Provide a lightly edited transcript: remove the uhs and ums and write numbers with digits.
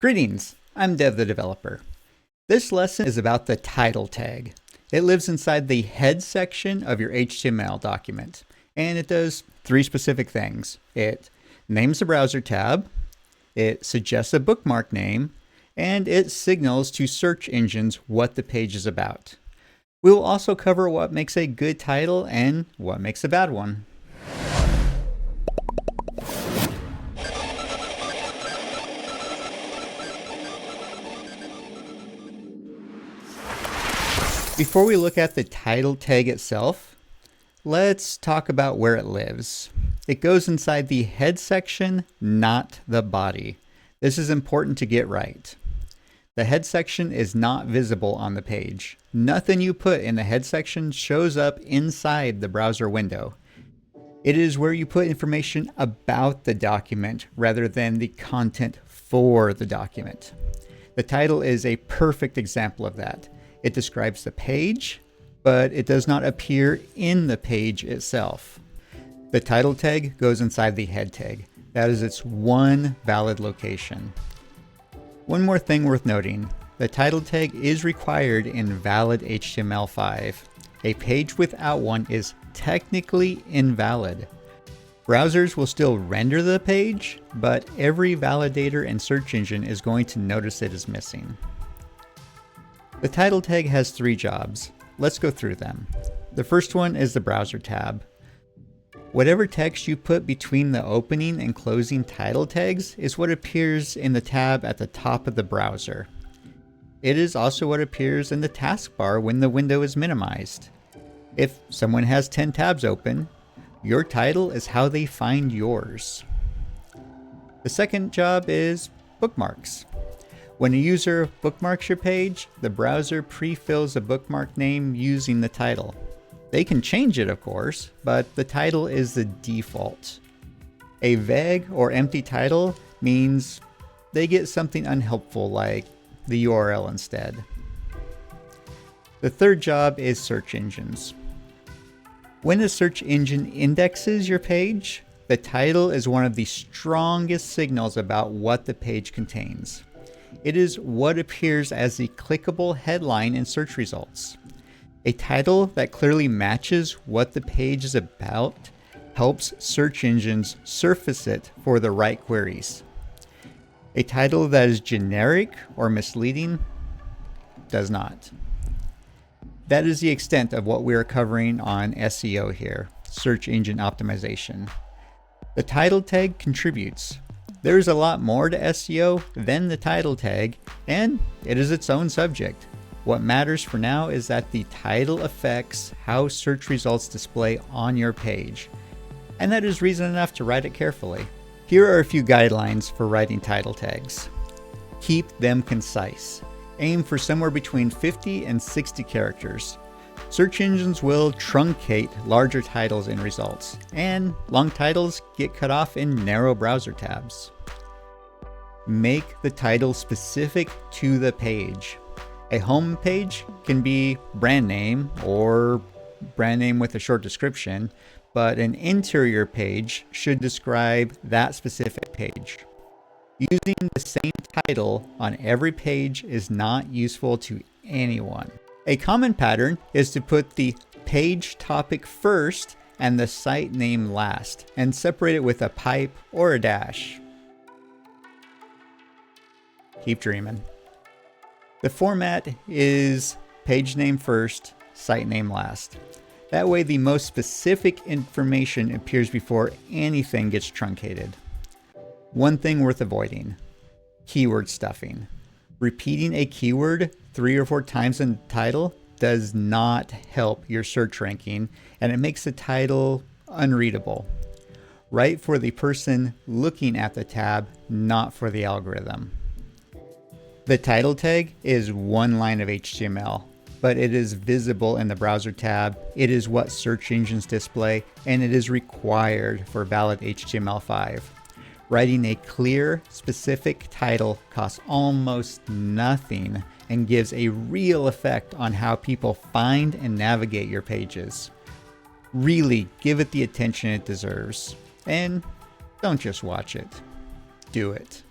Greetings, I'm Dev the Developer. This lesson is about the title tag. It lives inside the head section of your HTML document, and it does three specific things. It names the browser tab, it suggests a bookmark name, and it signals to search engines what the page is about. We will also cover what makes a good title and what makes a bad one. Before we look at the title tag itself, let's talk about where it lives. It goes inside the head section, not the body. This is important to get right. The head section is not visible on the page. Nothing you put in the head section shows up inside the browser window. It is where you put information about the document rather than the content for the document. The title is a perfect example of that. It describes the page, but it does not appear in the page itself. The title tag goes inside the head tag. That is its one valid location. One more thing worth noting, the title tag is required in valid HTML5. A page without one is technically invalid. Browsers will still render the page, but every validator and search engine is going to notice it is missing. The title tag has three jobs. Let's go through them. The first one is the browser tab. Whatever text you put between the opening and closing title tags is what appears in the tab at the top of the browser. It is also what appears in the taskbar when the window is minimized. If someone has 10 tabs open, your title is how they find yours. The second job is bookmarks. When a user bookmarks your page, the browser pre-fills a bookmark name using the title. They can change it, of course, but the title is the default. A vague or empty title means they get something unhelpful like the URL instead. The third job is search engines. When a search engine indexes your page, the title is one of the strongest signals about what the page contains. It is what appears as the clickable headline in search results. A title that clearly matches what the page is about helps search engines surface it for the right queries. A title that is generic or misleading does not. That is the extent of what we are covering on SEO here, search engine optimization. The title tag contributes. There's a lot more to SEO than the title tag, and it is its own subject. What matters for now is that the title affects how search results display on your page, and that is reason enough to write it carefully. Here are a few guidelines for writing title tags. Keep them concise. Aim for somewhere between 50 and 60 characters. Search engines will truncate larger titles in results, and long titles get cut off in narrow browser tabs. Make the title specific to the page. A home page can be brand name or brand name with a short description, but an interior page should describe that specific page. Using the same title on every page is not useful to anyone. A common pattern is to put the page topic first and the site name last, and separate it with a pipe or a dash. Keep dreaming. The format is page name first, site name last. That way the most specific information appears before anything gets truncated. One thing worth avoiding: keyword stuffing. Repeating a keyword 3 or 4 times in the title does not help your search ranking, and it makes the title unreadable. Write for the person looking at the tab, not for the algorithm. The title tag is one line of HTML, but it is visible in the browser tab. It is what search engines display, and it is required for valid HTML5. Writing a clear, specific title costs almost nothing and gives a real effect on how people find and navigate your pages. Really give it the attention it deserves. And don't just watch it. Do it.